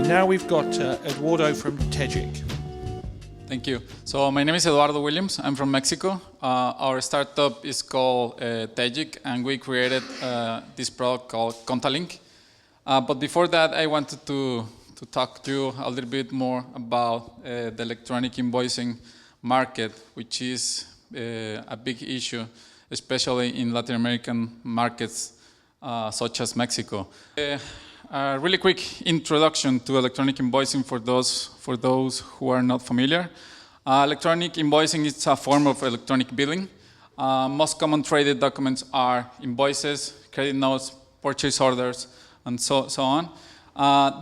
And now we've got Eduardo from Tegik. Thank you. So my name is Eduardo Williams. I'm from Mexico. Our startup is called Tegik, and we created this product called Contalink. But before that, I wanted to talk to you a little bit more about the electronic invoicing market, which is a big issue, especially in Latin American markets such as Mexico. A really quick introduction to electronic invoicing for those who are not familiar. Electronic invoicing is a form of electronic billing. Most common traded documents are invoices, credit notes, purchase orders, and so on.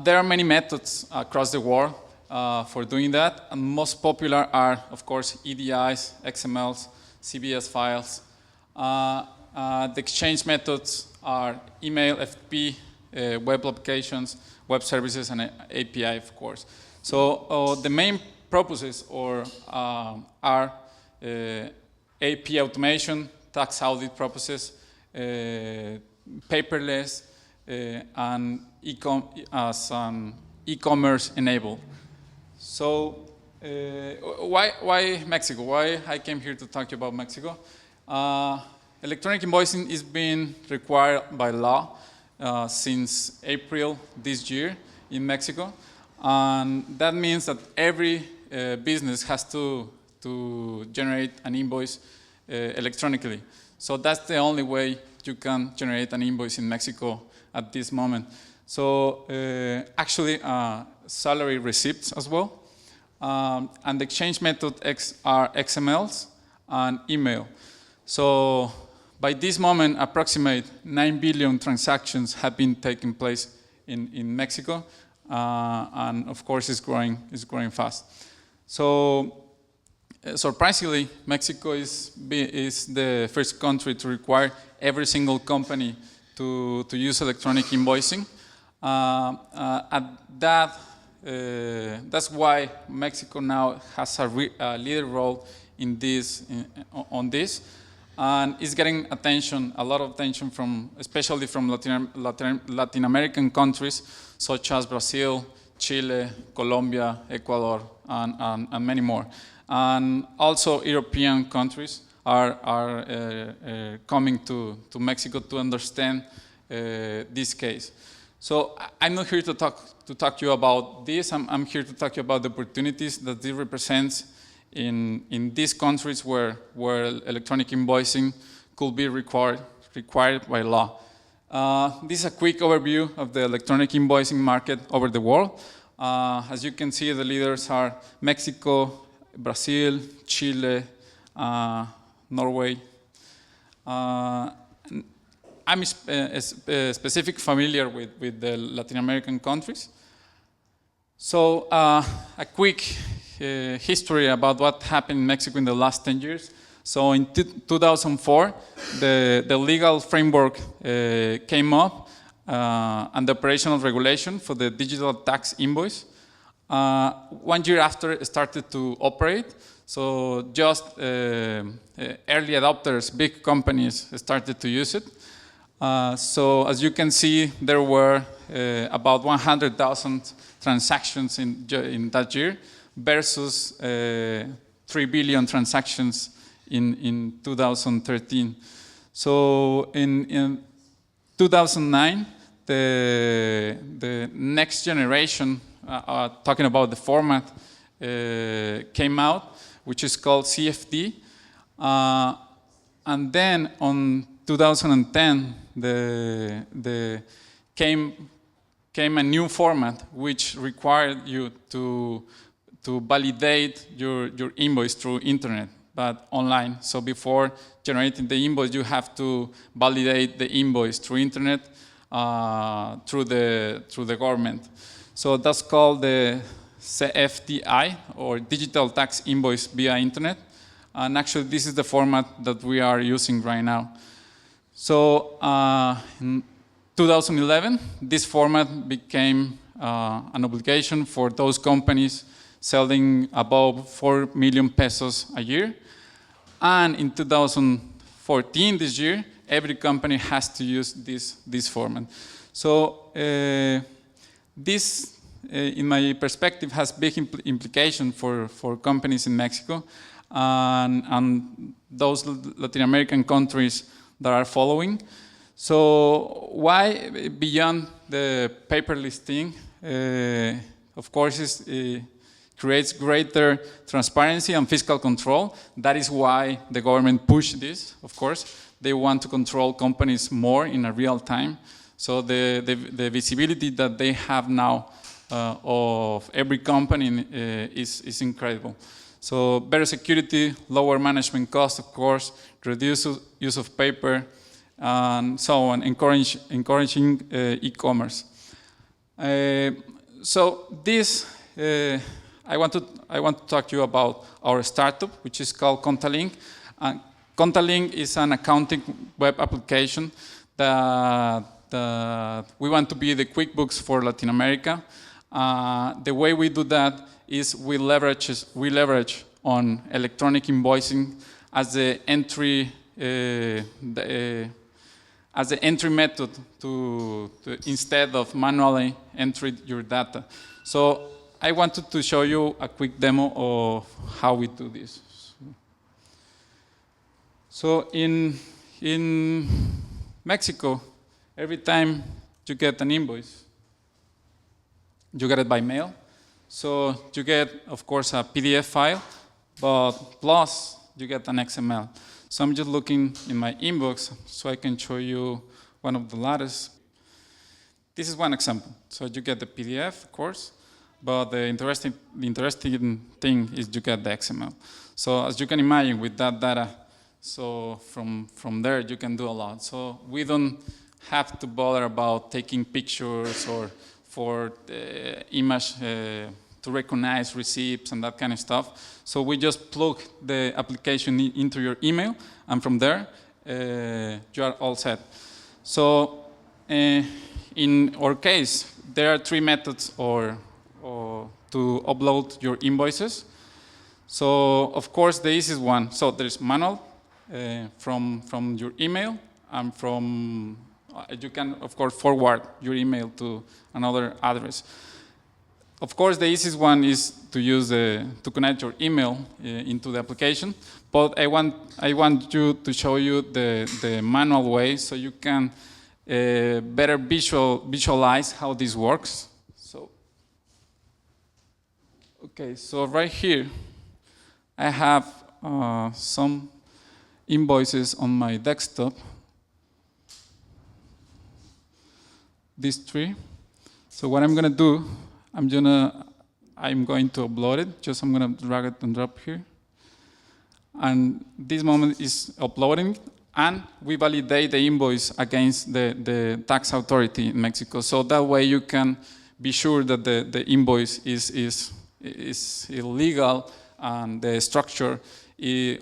There are many methods across the world for doing that, and most popular are, of course, EDIs, XMLs, CBS files. The exchange methods are email, FTP, web applications, web services, and API, of course. So the main purposes are AP automation, tax audit purposes, paperless, and e-commerce enabled. So why Mexico? Why I came here to talk to you about Mexico? Electronic invoicing is being required by law since April this year in Mexico, and that means that every business has to generate an invoice electronically. So that's the only way you can generate an invoice in Mexico at this moment. So actually salary receipts as well, and the exchange method are XMLs and email. So by this moment, approximately 9 billion transactions have been taking place in Mexico, and of course it's growing fast. So surprisingly, Mexico is the first country to require every single company to use electronic invoicing. That's why Mexico now has a leader role in on this. And it's getting a lot of attention especially from Latin American countries such as Brazil, Chile, Colombia, Ecuador, and many more. And also European countries are coming to Mexico to understand this case. So I'm not here to talk to you about this. I'm here to talk to you about the opportunities that this represents in these countries where electronic invoicing could be required by law. This is a quick overview of the electronic invoicing market over the world. As you can see, the leaders are Mexico, Brazil, Chile, Norway. I'm specifically familiar with the Latin American countries. So a quick history about what happened in Mexico in the last 10 years. So in 2004, the legal framework came up and the operational regulation for the digital tax invoice. 1 year after it started to operate, so just early adopters, big companies started to use it. So as you can see, there were about 100,000 transactions in that year, versus 3 billion transactions in 2013. So in 2009, the next generation, talking about the format, came out, which is called CFD. And then on 2010, came a new format which required you to validate your invoice through internet, but online. So before generating the invoice, you have to validate the invoice through internet, through the government. So that's called the CFDI, or Digital Tax Invoice via Internet. And actually, this is the format that we are using right now. So in 2011, this format became an obligation for those companies selling above 4 million pesos a year. And in 2014, this year, every company has to use this format. So this in my perspective, has big implication for companies in Mexico and those Latin American countries that are following. So why, beyond the paperless thing, of course, it creates greater transparency and fiscal control. That is why the government pushed this, of course. They want to control companies more in a real time. So the visibility that they have now of every company is incredible. So better security, lower management costs, of course, reduce use of paper, and so on, encouraging e-commerce. So this, I want to talk to you about our startup, which is called Contalink. Contalink is an accounting web application that we want to be the QuickBooks for Latin America. The way we do that is we leverage on electronic invoicing as the entry method to instead of manually entering your data. So I wanted to show you a quick demo of how we do this. So in Mexico, every time you get an invoice, you get it by mail. So you get, of course, a PDF file, but plus you get an XML. So I'm just looking in my inbox so I can show you one of the latest. This is one example. So you get the PDF, of course, but the interesting thing is you get the XML. So as you can imagine, with that data, so from there you can do a lot. So we don't have to bother about taking pictures or for the image to recognize receipts and that kind of stuff. So we just plug the application into your email, and from there you are all set. So in our case, there are three methods or to upload your invoices. So of course the easiest one, so there's manual from your email, and from you can of course forward your email to another address. Of course the easiest one is to use to connect your email into the application, but I want you to show you the manual way so you can better visualize how this works. So okay, so right here I have some invoices on my desktop. These three. So what I'm gonna do, I'm going to upload it. Just I'm gonna drag it and drop here. And this moment is uploading, and we validate the invoice against the tax authority in Mexico. So that way you can be sure that the invoice is illegal and the structure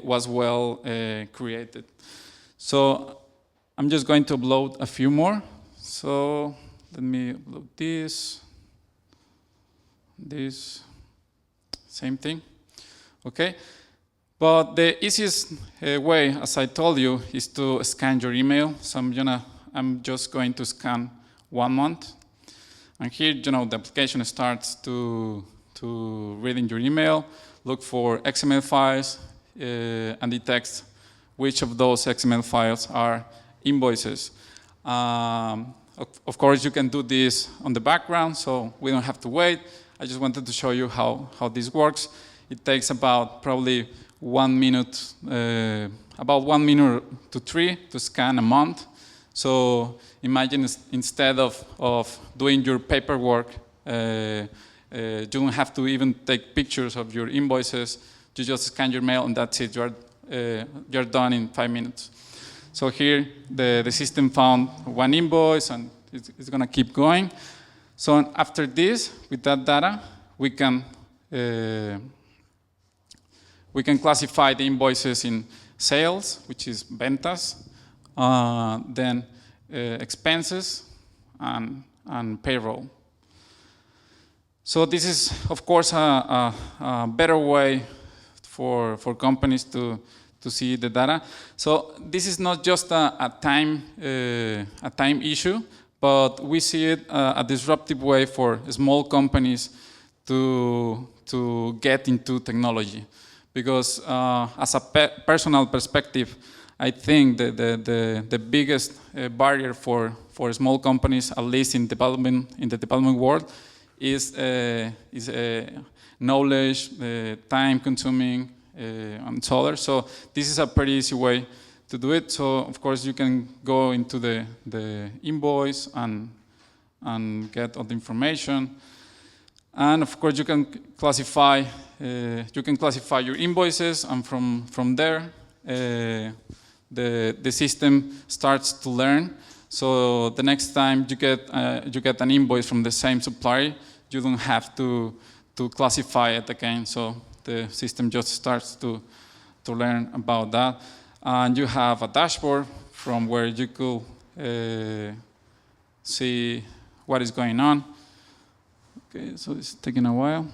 was well created. So I'm just going to upload a few more. So let me upload this, same thing, okay? But the easiest way, as I told you, is to scan your email. So I'm just going to scan 1 month. And here, the application starts to reading your email, look for XML files, and detects which of those XML files are invoices. Of course, you can do this on the background, so we don't have to wait. I just wanted to show you how this works. It takes about probably 1 minute, about 1 minute to 3 to scan a month. So imagine instead of doing your paperwork, you don't have to even take pictures of your invoices. You just scan your mail and that's it. You're done in 5 minutes. So here the system found one invoice and it's going to keep going. So after this, with that data, we can classify the invoices in sales, which is ventas, then expenses and payroll. So this is, of course, a better way for companies to see the data. So this is not just a time issue, but we see it a disruptive way for small companies to get into technology. Because as a personal perspective, I think the biggest barrier for small companies, at least in the development world, is knowledge, time consuming, and so on. So this is a pretty easy way to do it. So of course you can go into the invoice and get all the information. And of course you can classify your invoices, and from there the system starts to learn. So the next time you get an invoice from the same supplier, you don't have to classify it again. So the system just starts to learn about that. And you have a dashboard from where you could see what is going on. Okay, so it's taking a while.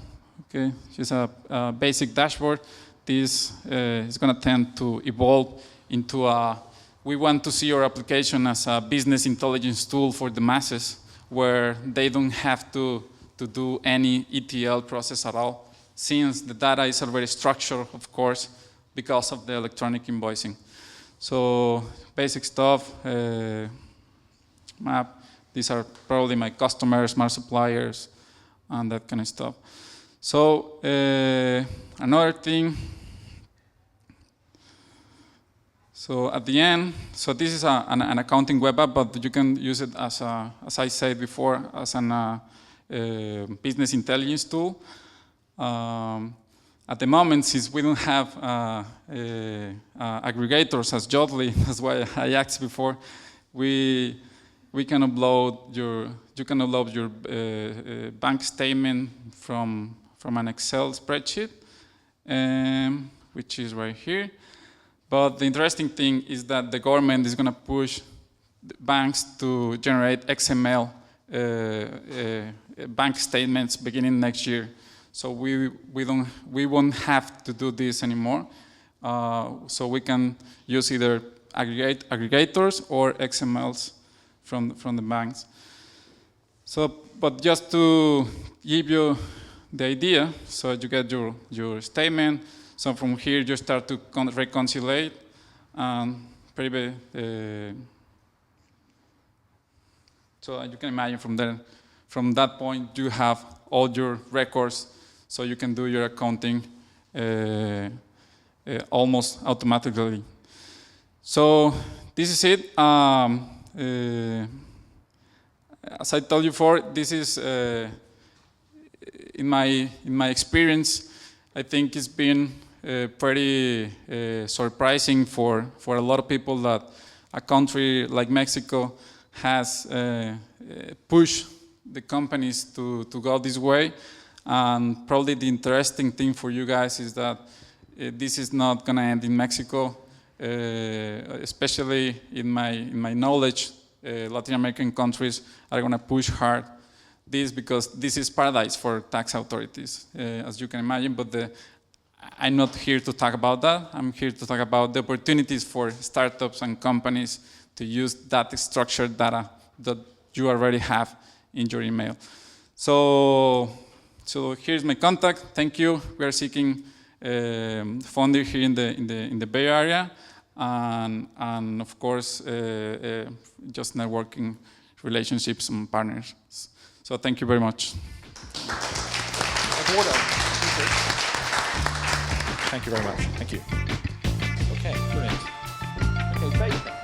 Okay, just a basic dashboard. This is going to tend to evolve into we want to see our application as a business intelligence tool for the masses, where they don't have to do any ETL process at all, since the data is already structured, of course, because of the electronic invoicing. So basic stuff, map. These are probably my customers, my suppliers, and that kind of stuff. So another thing. So at the end, so this is an accounting web app, but you can use it as I said before, as an business intelligence tool. At the moment, since we don't have aggregators as Jotly, that's why I asked before, we can upload your bank statement from an Excel spreadsheet, which is right here. But the interesting thing is that the government is going to push banks to generate XML bank statements beginning next year. So we won't have to do this anymore. So we can use either aggregators or XMLs from the banks. So, but just to give you the idea, so you get your statement. So from here you start to reconcile, so you can imagine from that point you have all your records, so you can do your accounting almost automatically. So this is it. As I told you before, this is in my experience, I think it's been pretty surprising for a lot of people that a country like Mexico has pushed the companies to go this way. And probably the interesting thing for you guys is that this is not going to end in Mexico, especially in my knowledge. Latin American countries are going to push hard this, because this is paradise for tax authorities, as you can imagine. But I'm not here to talk about that. I'm here to talk about the opportunities for startups and companies to use that structured data that you already have in your email. So here's my contact. Thank you. We are seeking funding here in the Bay Area, and of course just networking relationships and partners. So thank you very much. Eduardo, thank you very much. Thank you. Okay, brilliant. Okay, Bay.